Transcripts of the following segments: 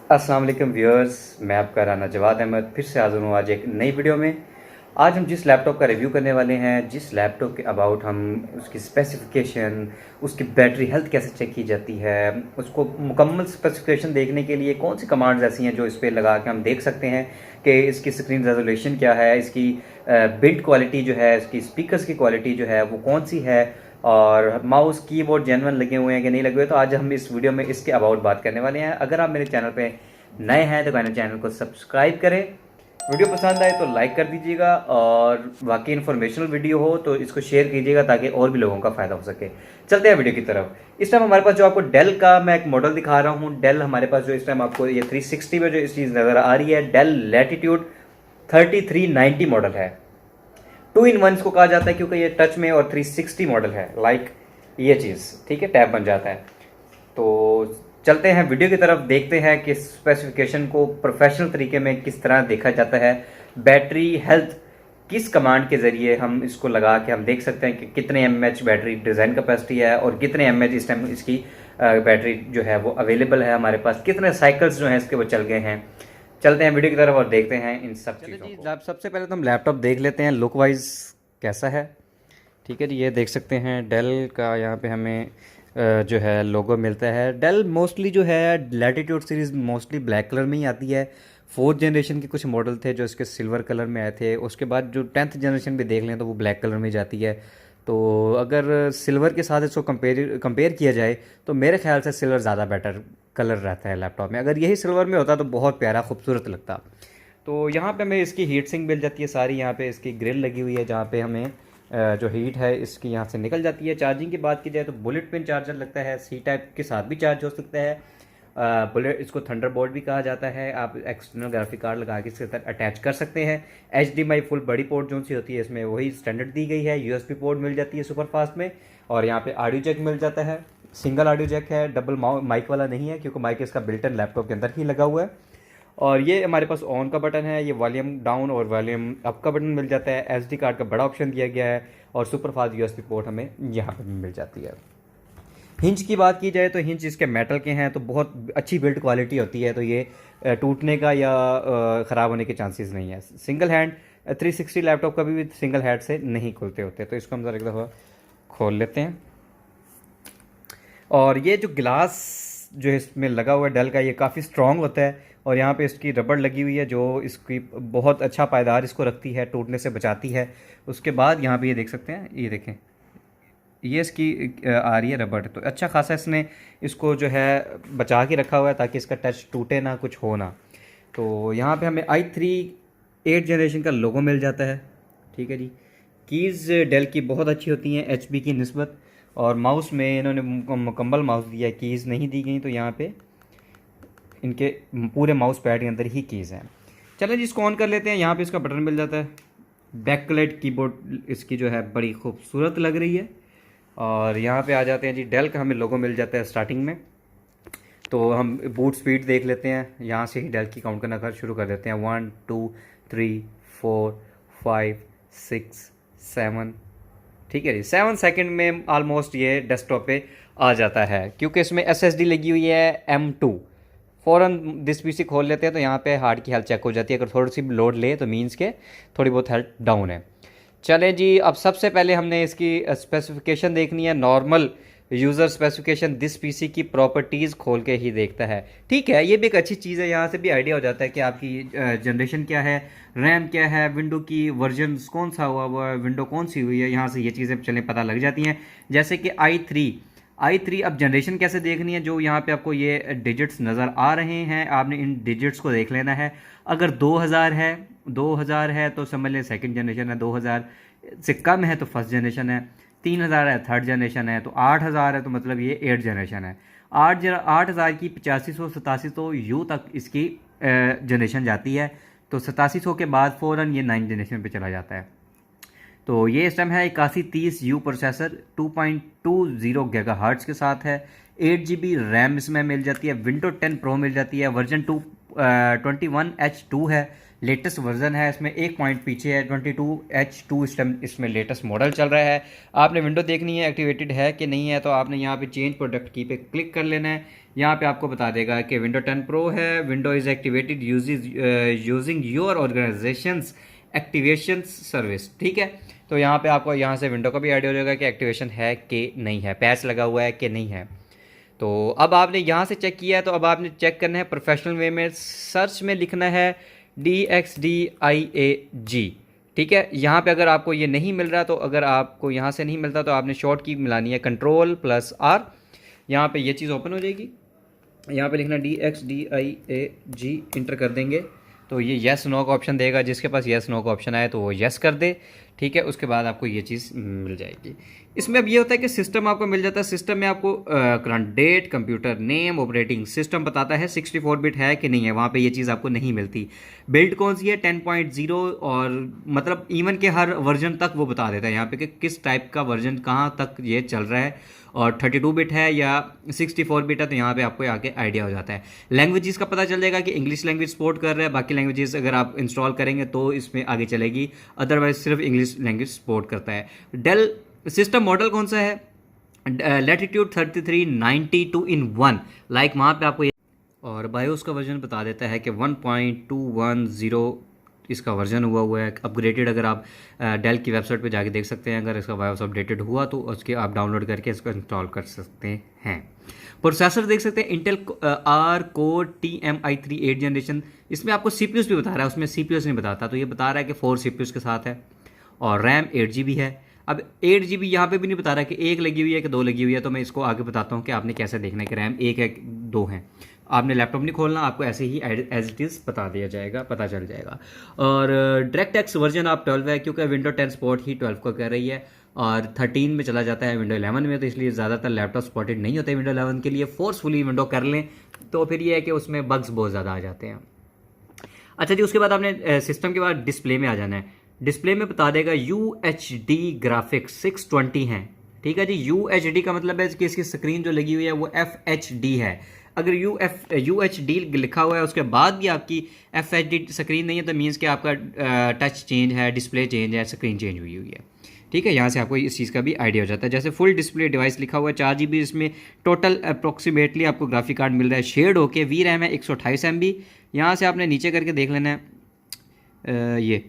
अस्सलाम वालेकुम व्यूअर्स, मैं आपका राना जवाद अहमद फिर से हाज़िर हूँ आज एक नई वीडियो में। आज हम जिस लैपटॉप का रिव्यू करने वाले हैं, जिस लैपटॉप के अबाउट हम उसकी स्पेसिफिकेशन, उसकी बैटरी हेल्थ कैसे चेक की जाती है, उसको मुकम्मल स्पेसिफिकेशन देखने के लिए कौन सी कमांड्स ऐसी हैं जो इस पर लगा के हम देख सकते हैं कि इसकी स्क्रीन रेजोल्यूशन क्या है, इसकी बिल्ड क्वालिटी जो है, इसकी स्पीकर्स की क्वालिटी जो है वो कौन सी है, और माउस कीबोर्ड जेन्युइन लगे हुए हैं कि नहीं लगे हुए। तो आज हम इस वीडियो में इसके अबाउट बात करने वाले हैं। अगर आप मेरे चैनल पे नए हैं तो मेरे चैनल को सब्सक्राइब करें, वीडियो पसंद आए तो लाइक कर दीजिएगा, और वाकई इन्फॉर्मेशनल वीडियो हो तो इसको शेयर कीजिएगा ताकि और भी लोगों का फ़ायदा हो सके। चलते हैं वीडियो की तरफ। इस टाइम हमारे पास जो आपको डेल का मैं एक मॉडल दिखा रहा हूँ। डेल हमारे पास जो इस टाइम आपको ये 360 में जो इस चीज़ नज़र आ रही है, डेल लैटिट्यूड 3390 मॉडल है। 2 in 1 इसको कहा जाता है क्योंकि ये टच में और 360 मॉडल है, लाइक ये चीज़, ठीक है, टैब बन जाता है। तो चलते हैं वीडियो की तरफ, देखते हैं कि स्पेसिफिकेशन को प्रोफेशनल तरीके में किस तरह देखा जाता है। बैटरी हेल्थ किस कमांड के ज़रिए हम इसको लगा के हम देख सकते हैं कि कितने mAh बैटरी डिज़ाइन कैपेसिटी है और कितने mAh इस टाइम इसकी बैटरी जो है वो अवेलेबल है हमारे पास, कितने साइकिल्स जो हैं इसके वो चल गए हैं। चलते हैं वीडियो की तरफ और देखते हैं इन सब चीज़ों को। सबसे पहले तो हम लैपटॉप देख लेते हैं लुक वाइज कैसा है। ठीक है जी, ये देख सकते हैं डेल का यहाँ पे हमें जो है लोगो मिलता है। डेल मोस्टली जो है latitude series mostly black colour में ही आती है। 4th जनरेशन के कुछ मॉडल थे जो इसके सिल्वर कलर में आए थे, उसके बाद जो 10th जनरेशन भी देख लें तो वो ब्लैक कलर में जाती है। तो अगर सिल्वर के साथ इसको कंपेयर किया जाए तो मेरे ख्याल से सिल्वर ज़्यादा बेटर कलर रहता है लैपटॉप में। अगर यही सिल्वर में होता तो बहुत प्यारा खूबसूरत लगता। तो यहाँ पे हमें इसकी हीट सिंक मिल जाती है सारी। यहाँ पे इसकी ग्रिल लगी हुई है जहाँ पे हमें जो हीट है इसकी यहाँ से निकल जाती है। चार्जिंग की बात की जाए तो बुलेट पिन चार्जर लगता है, सी टाइप के साथ भी चार्ज हो सकता है। बुलेट, इसको थंडरबोल्ट भी कहा जाता है। आप एक्सटर्नल ग्राफिक कार्ड लगा के इसके साथ अटैच कर सकते हैं। HDMI फुल बड़ी पोर्ट जो सी होती है इसमें वही स्टैंडर्ड दी गई है। USB पोर्ट मिल जाती है सुपर फास्ट में, और यहाँ पे ऑडियो जैक मिल जाता है। सिंगल ऑडियो जैक है, डबल माइक वाला नहीं है क्योंकि माइक इसका बिल्ट इन लैपटॉप के अंदर ही लगा हुआ है। और ये हमारे पास ऑन का बटन है, ये वॉल्यूम डाउन और वॉल्यूम अप का बटन मिल जाता है। SD कार्ड का बड़ा ऑप्शन दिया गया है, और सुपर फास्ट USB पोर्ट हमें यहाँ पर मिल जाती है। हिंज की बात की जाए तो हिंज इसके मेटल के हैं तो बहुत अच्छी बिल्ड क्वालिटी होती है, तो ये टूटने का या ख़राब होने के चांसेस नहीं है। सिंगल हैंड 360 लैपटॉप कभी भी सिंगल हैंड से नहीं खुलते होते। तो इसको हम ज़रा एक दफ़ा खोल लेते हैं। और ये जो ग्लास जो इसमें लगा हुआ है डेल का, ये काफ़ी स्ट्रॉन्ग होता है, और यहाँ पे इसकी रबड़ लगी हुई है जो इसकी बहुत अच्छा पायदार इसको रखती है, टूटने से बचाती है। उसके बाद यहाँ पे ये देख सकते हैं, ये देखें, ये इसकी आ रही है रबड़, तो अच्छा खासा इसने इसको जो है बचा के रखा हुआ है ताकि इसका टच टूटे ना, कुछ हो ना। तो यहाँ पे हमें i3 8 जनरेशन का लोगो मिल जाता है। ठीक है जी, कीज़ डेल की बहुत अच्छी होती हैं HP की निस्बत, और माउस में इन्होंने मुकम्मल माउस दिया है, कीज़ नहीं दी गई। तो यहाँ पे इनके पूरे माउस पैड के अंदर ही कीज़ हैं। चलें जी, इसको ऑन कर लेते हैं। यहाँ पे इसका बटन मिल जाता है। बैकलाइट कीबोर्ड इसकी जो है बड़ी खूबसूरत लग रही है। और यहाँ पे आ जाते हैं जी, डेल का हमें लोगो मिल जाता है स्टार्टिंग में। तो हम बूट स्पीड देख लेते हैं, यहाँ से ही डेल की काउंट करना शुरू कर देते हैं। 1 2 3 4 5 6 7। ठीक है जी, 7 सेकंड में ऑलमोस्ट ये डेस्कटॉप पे आ जाता है क्योंकि इसमें SSD लगी हुई है M2। फ़ौरन दिस PC खोल लेते हैं तो यहाँ पे हार्ड की हेल्थ चेक हो जाती है। अगर थोड़ी सी लोड ले तो मीन्स के थोड़ी बहुत हेल्थ डाउन है। चलें जी, अब सबसे पहले हमने इसकी स्पेसिफिकेशन देखनी है। Normal user specification this PC की प्रॉपर्टीज़ खोल के ही देखता है। ठीक है, ये भी एक अच्छी चीज़ है, यहाँ से भी आइडिया हो जाता है कि आपकी जनरेशन क्या है, रैम क्या है, विंडो की वर्जन कौन सा हुआ है, विंडो कौन सी हुई है। यहाँ से ये चीज़ें चलें पता लग जाती हैं। जैसे कि i3 अब जनरेशन कैसे देखनी है, जो यहाँ पे आपको ये डिजिट्स नज़र आ रहे हैं, आपने इन डिजिट्स को देख लेना है। अगर 2000 है तो समझ लें सेकंड जनरेशन है, 2000 से कम है तो फर्स्ट जनरेशन है, 3000 है थर्ड जनरेशन है, तो 8000 है तो मतलब ये 8th जनरेशन है। 8000 की 8500 8700 यू तक इसकी जनरेशन जाती है। तो 8700 के बाद फ़ौरन ये 9th जनरेशन पे चला जाता है। तो ये इस टाइम है 8130U प्रोसेसर 2.20 गीगाहर्ट्ज़ के साथ है। 8GB रैम इसमें मिल जाती है। विंडो 10 प्रो मिल जाती है। वर्जन 21H2 है लेटेस्ट वर्जन है, इसमें एक पॉइंट पीछे है, 22H2 इसमें लेटेस्ट मॉडल चल रहा है। आपने विंडो देखनी है एक्टिवेटेड है कि नहीं है, तो आपने यहाँ पे चेंज प्रोडक्ट की पे क्लिक कर लेना है। यहाँ पे आपको बता देगा कि विंडो 10 प्रो है, window is activated using your organisations activation service. ठीक है, तो यहाँ पे आपको यहाँ से विंडो का भी आइडिया हो जाएगा कि एक्टिवेशन है कि नहीं है, पैच लगा हुआ है कि नहीं है। तो अब आपने यहाँ से चेक किया है, तो अब आपने चेक करना है प्रोफेशनल वे में, सर्च में लिखना है DXDIAG। ठीक है, यहाँ पे अगर आपको ये नहीं मिल रहा, तो अगर आपको यहाँ से नहीं मिलता तो आपने शॉर्ट की मिलानी है Ctrl+R। यहाँ पे ये चीज़ ओपन हो जाएगी, यहाँ पे लिखना DXDIAG, इंटर कर देंगे तो ये येस नो का ऑप्शन देगा। जिसके पास येस नो का ऑप्शन आए तो वो येस कर दे। ठीक है, उसके बाद आपको ये चीज़ मिल जाएगी। इसमें अब ये होता है कि सिस्टम आपको मिल जाता है। सिस्टम में आपको current date, computer name, operating system बताता है 64 बिट है कि नहीं है, वहाँ पे ये चीज़ आपको नहीं मिलती। बिल्ड कौन सी है 10.0, और मतलब इवन के हर वर्जन तक वो बता देता है यहाँ पे कि किस टाइप का वर्जन कहाँ तक ये चल रहा है, और 32 बिट है या 64 बिट है, तो यहाँ पे आपको आगे आइडिया हो जाता है। लैंग्वेजेस का पता चल जाएगा कि इंग्लिश लैंग्वेज सपोर्ट कर रहा है, बाकी लैंग्वेजेस अगर आप इंस्टॉल करेंगे तो इसमें आगे चलेगी, अदरवाइज सिर्फ इंग्लिश लैंग्वेज सपोर्ट करता है। डेल सिस्टम मॉडल कौन सा है, लैटिट्यूड 3392 लाइक वहाँ पे आपको, और बायोस का वर्जन बता देता है कि 1.210 इसका वर्जन हुआ है अपग्रेडेड। अगर आप डेल की वेबसाइट पे जाके देख सकते हैं, अगर इसका बायोस अपडेटेड हुआ तो उसके आप डाउनलोड करके इसको इंस्टॉल कर सकते हैं। प्रोसेसर देख सकते हैं Intel are core TMI3 8 generation. इसमें आपको CPUs भी बता रहा है, उसमें CPUs नहीं बताता, तो ये बता रहा है कि 4 CPUs के साथ है, और रैम 8 GB है। अब 8 GB यहाँ पे भी नहीं बता रहा कि एक लगी हुई है कि दो लगी हुई है, तो मैं इसको आगे बताता हूँ कि आपने कैसे देखना है कि रैम एक है दो है। आपने लैपटॉप नहीं खोलना, आपको ऐसे ही एज इट इज़ बता दिया जाएगा, पता चल जाएगा। और डायरेक्ट वर्जन आप 12 है, क्योंकि विंडो 10 सपोर्ट ही 12 को कर रही है, और 13 में चला जाता है विंडो 11 में, तो इसलिए ज़्यादातर लैपटॉप सपोर्टेड नहीं होते विंडो 11 के लिए। फोर्सफुली विंडो कर लें तो फिर ये है कि उसमें बग्स बहुत ज़्यादा आ जाते हैं। अच्छा जी, उसके बाद आपने सिस्टम के बाद डिस्प्ले में आ जाना है। डिस्प्ले में बता देगा UHD ग्राफिक्स 620 है। ठीक है जी, UHD का मतलब है कि इसकी स्क्रीन जो लगी हुई है वो FHD है। अगर UHD लिखा हुआ है उसके बाद भी आपकी FHD स्क्रीन नहीं है, तो मीन्स कि आपका टच चेंज है, डिस्प्ले चेंज है, स्क्रीन चेंज हुई है। ठीक है, यहाँ से आपको इस चीज़ का भी आइडिया हो जाता है। जैसे फुल डिस्प्ले डिवाइस लिखा हुआ है 4 GB, इसमें टोटल अप्रोक्सीमेटली आपको ग्राफिक कार्ड मिल रहा है शेड होके। वी रैम है 128 MB। यहाँ से आपने नीचे करके देख लेना है, ये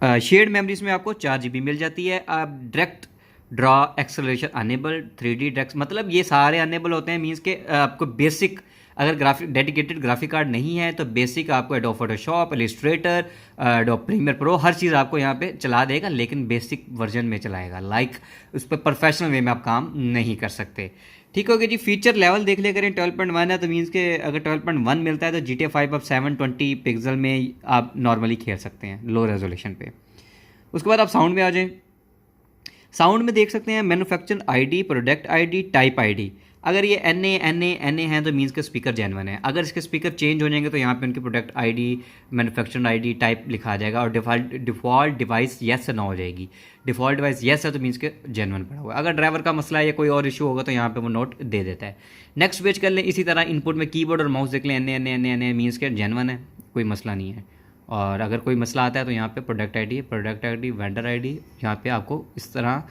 शेयर्ड मेमोरीज में आपको 4 GB मिल जाती है। आप direct draw acceleration enable, 3D direct, मतलब ये सारे अनेबल होते हैं। मीन्स के आपको बेसिक, अगर ग्राफिक डेडिकेटेड ग्राफिक कार्ड नहीं है तो बेसिक आपको Adobe Photoshop, Illustrator, Adobe Premiere Pro हर चीज़ आपको यहाँ पे चला देगा, लेकिन बेसिक वर्जन में चलाएगा। लाइक उस पर प्रोफेशनल वे में आप काम नहीं कर सकते। ठीक हो गया जी। फीचर लेवल देख लिया करें, 12.1 है तो मीन्स के अगर 12.1 मिलता है तो GTA 5 आप 720 पिक्सल में आप नॉर्मली खेल सकते हैं लो रेजोल्यूशन पे। उसके बाद आप साउंड में आ जाएं। साउंड में देख सकते हैं manufacture ID, product ID, type ID। अगर ये NA हैं तो मीन्स के स्पीकर जेन्युइन है। अगर इसके स्पीकर चेंज हो जाएंगे तो यहाँ पे उनकी product ID, manufacture ID, type लिखा आ जाएगा, और डिफ़ॉल्ट डिवाइस येस ना हो जाएगी। डिफ़ॉल्ट डिवाइस येस है तो मीन्स के जेन्युइन पड़ा हुआ है। अगर ड्राइवर का मसला है या कोई और इशू होगा तो यहाँ पे वो नोट दे देता है। नेक्स्ट पेज कर लें। इसी तरह इनपुट में कीबोर्ड और माउस देख लें, NA मीन्स के जेन्युइन है, कोई मसला नहीं है। और अगर कोई मसला आता है तो यहाँ पे प्रोडक्ट ID, वेंडर ID, यहाँ पे आपको इस तरह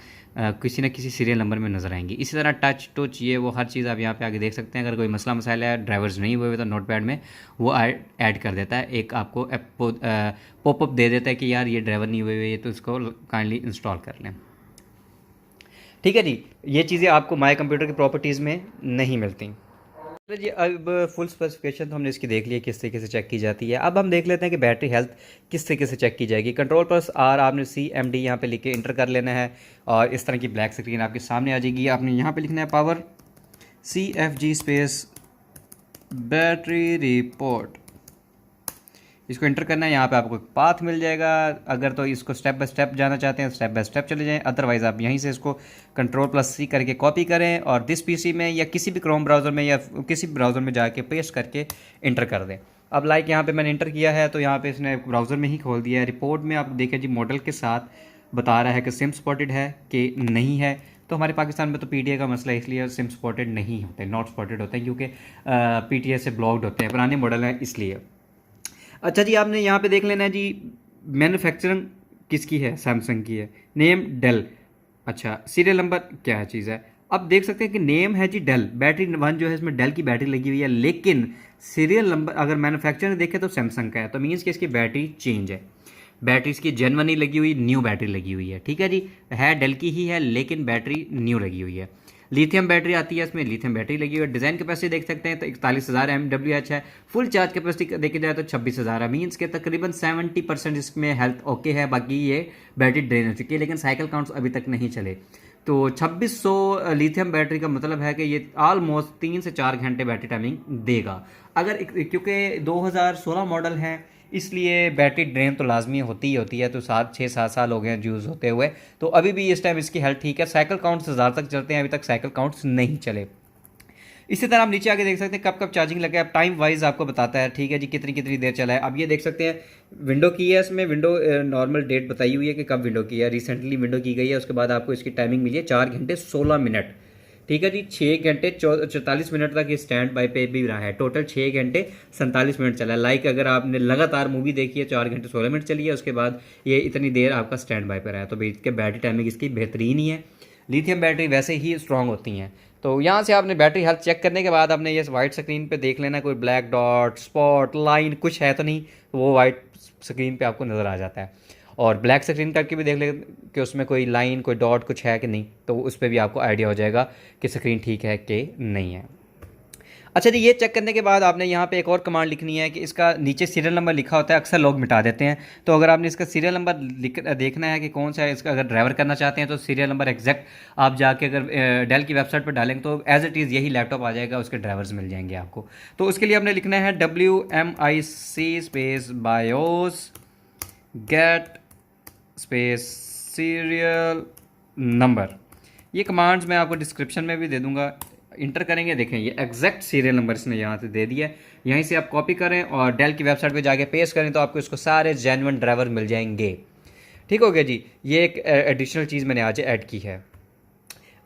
किसी न किसी सीरियल नंबर में नजर आएंगी। इसी तरह टच ये वो हर चीज़ आप यहाँ पे आगे देख सकते हैं। अगर कोई मसला मसाइल है, ड्राइवर्स नहीं हुए तो नोटपैड में वो ऐड कर देता है, एक आपको पॉपअप दे देता है कि यार ये ड्राइवर नहीं हुए ये तो इसको काइंडली इंस्टॉल कर लें। ठीक है जी, ये चीज़ें आपको माई कंप्यूटर की प्रॉपर्टीज़ में नहीं मिलती। जी, अब फुल स्पेसिफिकेशन तो हमने इसकी देख लिया किस तरीके से चेक की जाती है। अब हम देख लेते हैं कि बैटरी हेल्थ किस तरीके से चेक की जाएगी। Ctrl+R आपने CMD यहाँ पे लिख के इंटर कर लेना है, और इस तरह की ब्लैक स्क्रीन आपके सामने आ जाएगी। आपने यहाँ पे लिखना है power CFG space battery report, इसको इंटर करना है। यहाँ पे आपको पाथ मिल जाएगा। अगर तो इसको स्टेप बाय स्टेप जाना चाहते हैं स्टेप बाय स्टेप चले जाएं, अदरवाइज़ आप यहीं से इसको Ctrl+C करके कॉपी करें और दिस PC में या किसी भी क्रोम ब्राउज़र में या किसी भी ब्राउज़र में जाके पेस्ट करके इंटर कर दें। अब लाइक यहाँ पे मैंने इंटर किया है तो यहाँ पे इसने ब्राउज़र में ही खोल दिया है। रिपोर्ट में आप देखें जी, मॉडल के साथ बता रहा है कि सिम सपोर्टेड है कि नहीं है। तो हमारे पाकिस्तान में तो PTA का मसला है, इसलिए सिम सपोर्टेड नहीं होते, नॉट सपोर्टेड होते हैं, क्योंकि PTA से ब्लॉक्ड होते हैं, पुराने मॉडल हैं इसलिए। अच्छा जी, आपने यहाँ पे देख लेना है जी, मैन्युफैक्चरिंग किसकी है, सैमसंग की है, नेम डेल। अच्छा, सीरियल नंबर क्या है चीज़ है, अब देख सकते हैं कि नेम है जी डेल, बैटरी वन जो है इसमें डेल की बैटरी लगी हुई है, लेकिन सीरियल नंबर अगर मैन्युफैक्चरर देखें तो सैमसंग का है, तो मीन्स कि इसकी बैटरी चेंज है, बैटरी इसकी जेनवन नहीं लगी हुई, न्यू बैटरी लगी हुई है। ठीक है जी, है डेल की ही है लेकिन बैटरी न्यू लगी हुई है। लिथियम बैटरी आती है, इसमें लिथियम बैटरी लगी हुई है। डिज़ाइन कैपेसिटी देख सकते हैं तो 41,000 mAh है। फुल चार्ज कैपेसिटी देखी जाए तो 26,000 है, मीन्स के तकरीबन 70% इसमें हेल्थ ओके है, बाकी ये बैटरी ड्रेन हो चुकी है, लेकिन साइकिल काउंट्स अभी तक नहीं चले। तो 2600 लिथियम बैटरी का मतलब है कि ये ऑलमोस्ट 3 से 4 घंटे बैटरी टाइमिंग देगा। अगर क्योंकि 2016 मॉडल है इसलिए बैटरी ड्रेन तो लाजमी होती ही होती है, तो 6-7 साल हो गए हैं यूज़ होते हुए, तो अभी भी इस टाइम इसकी हेल्थ ठीक है। साइकिल काउंट्स 1000 तक चलते हैं, अभी तक साइकिल काउंट्स नहीं चले। इसी तरह आप नीचे आके देख सकते हैं कब कब चार्जिंग लगा है, टाइम वाइज आपको बताता है। ठीक है जी, कितनी कितनी देर चला है। अब ये देख सकते हैं विंडो की है, इसमें विंडो नॉर्मल डेट बताई हुई है कि कब विंडो की है, रिसेंटली विंडो की गई है। उसके बाद आपको इसकी टाइमिंग मिली है 4 घंटे 16 मिनट। ठीक है जी, 6 घंटे 44 मिनट तक ये स्टैंड बाई पे भी रहा है, टोटल 6 घंटे 47 मिनट चला है। लाइक अगर आपने लगातार मूवी देखी है 4 घंटे 16 मिनट चली है, उसके बाद ये इतनी देर आपका स्टैंड बाई पे रहा है, तो इसके बैटरी टाइमिंग इसकी बेहतरीन ही है। लिथियम बैटरी वैसे ही स्ट्रॉन्ग होती हैं। तो यहाँ से आपने बैटरी हेल्थ चेक करने के बाद आपने ये वाइट स्क्रीन पे देख लेना कोई ब्लैक डॉट स्पॉट लाइन कुछ है तो नहीं, तो वो वाइट स्क्रीन पे आपको नज़र आ जाता है। और ब्लैक स्क्रीन करके भी देख ले कि उसमें कोई लाइन कोई डॉट कुछ है कि नहीं, तो उस पर भी आपको आइडिया हो जाएगा कि स्क्रीन ठीक है कि नहीं है। अच्छा जी, ये चेक करने के बाद आपने यहाँ पे एक और कमांड लिखनी है कि इसका नीचे सीरियल नंबर लिखा होता है, अक्सर लोग मिटा देते हैं। तो अगर आपने इसका सीरियल नंबर देखना है कि कौन सा है इसका, अगर ड्राइवर करना चाहते हैं तो सीरियल नंबर एग्जैक्ट आप जाके अगर डेल की वेबसाइट पर डालेंगे तो एज इट इज़ यही लैपटॉप आ जाएगा, उसके ड्राइवर्स मिल जाएंगे आपको। तो उसके लिए आपने लिखना है WMIC space BIOS get space serial number. ये कमांड्स मैं आपको डिस्क्रिप्शन में भी दे दूंगा, इंटर करेंगे, देखें ये एग्जैक्ट सीरियल नंबर इसने यहाँ से दे दिया है। यहीं से आप कॉपी करें और डेल की वेबसाइट पे जाके पेस्ट करें तो आपको इसको सारे जेन्युइन ड्राइवर मिल जाएंगे। ठीक हो गया जी, ये एक एडिशनल चीज़ मैंने आज ऐड की है।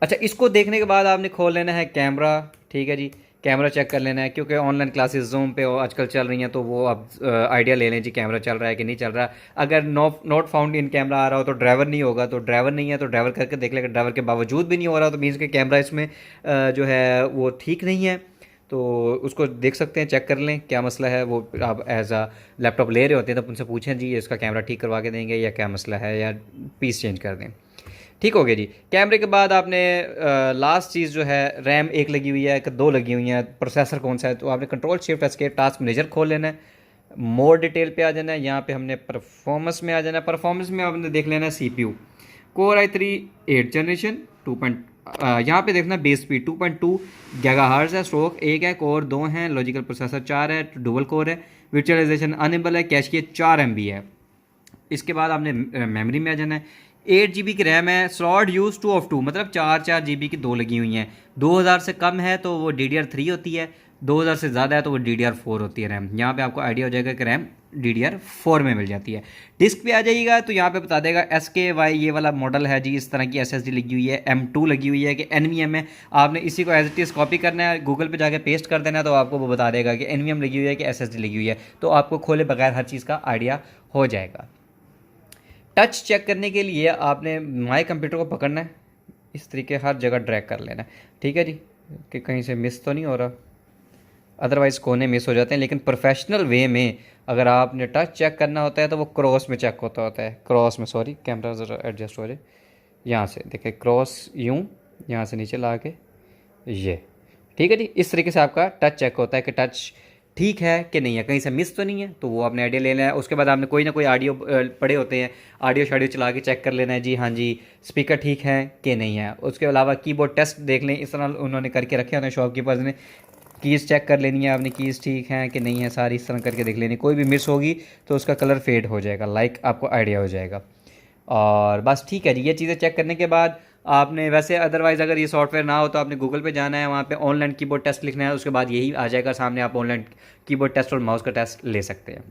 अच्छा, इसको देखने के बाद आपने खोल लेना है कैमरा। ठीक है जी, कैमरा चेक कर लेना है, क्योंकि ऑनलाइन क्लासेस जूम पे आजकल चल रही हैं, तो वो आप आइडिया ले लें जी कैमरा चल रहा है कि नहीं चल रहा। अगर नॉट फाउंड इन कैमरा आ रहा हो तो ड्राइवर नहीं होगा, तो ड्राइवर नहीं है तो ड्राइवर करके देख लेगा, ड्राइवर के बावजूद भी नहीं हो रहा तो मीन्स के कैमरा इसमें जो है वो ठीक नहीं है। तो उसको देख सकते हैं, चेक कर लें क्या मसला है। वो आप एज आ लैपटॉप ले रहे होते हैं तो उनसे पूछें जी इसका कैमरा ठीक करवा के देंगे या क्या मसला है, या पीस चेंज कर दें। ठीक हो गया जी। कैमरे के बाद आपने लास्ट चीज़ जो है, रैम एक लगी हुई है, 2 लगी हुई हैं, प्रोसेसर कौन सा है, तो आपने control shift escape task manager खोल लेना है, मोर डिटेल पे आ जाना है, यहाँ पे हमने परफॉर्मेंस में आ जाना है। परफॉर्मेंस में आपने देख लेना है CPU Core i3 8th generation 2. यहाँ पे देखना बेस स्पीड 2.2 गीगाहर्ट्ज़ है, स्ट्रोक 1 है, कोर 2 हैं, लॉजिकल प्रोसेसर 4 है, डुअल कोर है, वर्चुअलाइजेशन अनेबल है, कैश की 4 MB है। इसके बाद आपने मेमोरी में आ जाना है, 8 GB की रैम है, स्लॉट यूज़ 2 of 2 मतलब 4 GB की 2 लगी हुई हैं। 2000 से कम है तो वो DDR3 होती है, 2000 से ज़्यादा है तो वो DDR4 होती है रैम। यहाँ पे आपको आइडिया हो जाएगा कि रैम DDR4 में मिल जाती है। डिस्क पे आ जाइएगा तो यहाँ पे बता देगा SKY ये वाला मॉडल है जी, इस तरह की SSD लगी हुई है, M2 लगी हुई है कि NVMe है। आपने इसी को एज इट इज़ कॉपी करना है, गूगल पे जाके पेस्ट कर देना है, तो आपको वो बता देगा कि NVMe लगी हुई है कि SSD लगी हुई है, तो आपको खोले बगैर हर चीज़ का आइडिया हो जाएगा। टच चेक करने के लिए आपने माई कंप्यूटर को पकड़ना है, इस तरीके हर जगह ड्रैग कर लेना है। ठीक है जी, कि कहीं से मिस तो नहीं हो रहा, अदरवाइज़ कोने मिस हो जाते हैं। लेकिन प्रोफेशनल वे में अगर आपने टच चेक करना होता है तो वो क्रॉस में चेक होता है, क्रॉस में, सॉरी कैमरा ज़रा एडजस्ट हो जाए, यहाँ से देखिए क्रॉस यूँ, यहाँ से नीचे ला के ये। ठीक है जी, इस तरीके से आपका टच चेक होता है कि टच ठीक है कि नहीं है, कहीं से मिस तो नहीं है, तो वो आपने आइडिया ले लेना है। उसके बाद आपने कोई ना कोई ऑडियो पड़े होते हैं, ऑडियो शाडियो चला के चेक कर लेना है जी, हाँ जी स्पीकर ठीक है कि नहीं है। उसके अलावा कीबोर्ड टेस्ट देख लें, इस तरह उन्होंने करके रखे होते हैं शॉपकीपर्स ने। कीज़ चेक कर लेनी है आपने, कीज़ ठीक हैं कि नहीं है, सारी इस तरह करके देख लेनी। कोई भी मिस होगी तो उसका कलर फेड हो जाएगा, लाइक आपको आइडिया हो जाएगा। और बस ठीक है जी, ये चीज़ें चेक करने के बाद आपने वैसे अदरवाइज़ अगर ये सॉफ्टवेयर ना हो तो आपने गूगल पे जाना है, वहाँ पे ऑनलाइन कीबोर्ड टेस्ट लिखना है, उसके बाद यही आ जाएगा सामने, आप ऑनलाइन कीबोर्ड टेस्ट और माउस का टेस्ट ले सकते हैं।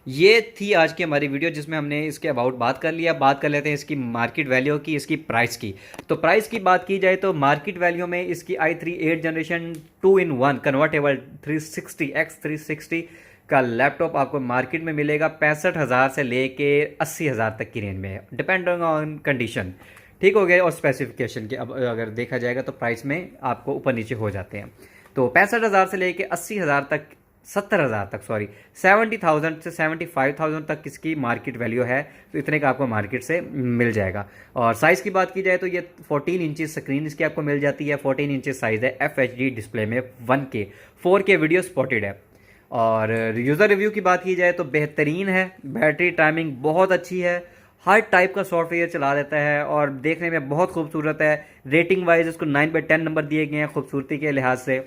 ये थी आज की हमारी वीडियो जिसमें हमने इसके अबाउट बात कर लिया। बात कर लेते हैं इसकी मार्केट वैल्यू की, इसकी प्राइस की। तो प्राइस की बात की जाए तो मार्केट वैल्यू में इसकी i3 8 generation 2-in-1 convertible 360 X360 का लैपटॉप आपको मार्केट में मिलेगा 65,000 से लेके 80,000 तक की रेंज में, डिपेंडिंग ऑन कंडीशन। ठीक हो गया। और स्पेसिफिकेशन के अब अगर देखा जाएगा तो प्राइस में आपको ऊपर नीचे हो जाते हैं। तो 65,000 से लेके 80,000 तक, 70,000 तक, सॉरी 70,000 से 75,000 तक इसकी मार्केट वैल्यू है। तो इतने का आपको मार्केट से मिल जाएगा। और साइज़ की बात की जाए तो ये 14 इंच स्क्रीन इसकी आपको मिल जाती है। 14 इंच साइज़ है, FHD डिस्प्ले में 1K 4K वीडियो सपोर्टेड है। और यूज़र रिव्यू की बात की जाए तो बेहतरीन है, बैटरी टाइमिंग बहुत अच्छी है, हर टाइप का सॉफ्टवेयर चला देता है और देखने में बहुत खूबसूरत है। रेटिंग वाइज इसको 9/10 नंबर दिए गए हैं खूबसूरती के लिहाज से।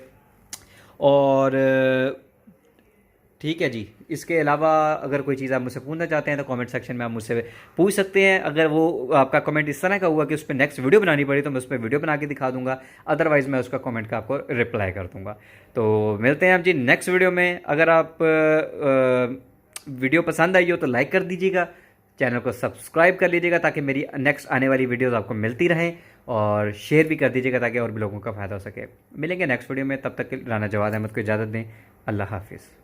और ठीक है जी। इसके अलावा अगर कोई चीज़ आप मुझसे पूछना चाहते हैं तो कमेंट सेक्शन में आप मुझसे पूछ सकते हैं। अगर वो आपका कमेंट इस तरह का हुआ कि उस पर नेक्स्ट वीडियो बनानी पड़ी तो मैं उस पर वीडियो बना के दिखा दूंगा, अदरवाइज़ मैं उसका कमेंट का आपको रिप्लाई कर दूंगा। तो मिलते हैं आप जी नेक्स्ट वीडियो में। अगर आप वीडियो पसंद आई हो तो लाइक कर दीजिएगा, चैनल को सब्सक्राइब कर लीजिएगा ताकि मेरी नेक्स्ट आने वाली वीडियोज़ आपको मिलती रहें, और शेयर भी कर दीजिएगा ताकि और भी लोगों का फ़ायदा हो सके। मिलेंगे नेक्स्ट वीडियो में, तब तक के राना जवाद अहमद को इजाज़त दें। अल्लाह हाफिज़।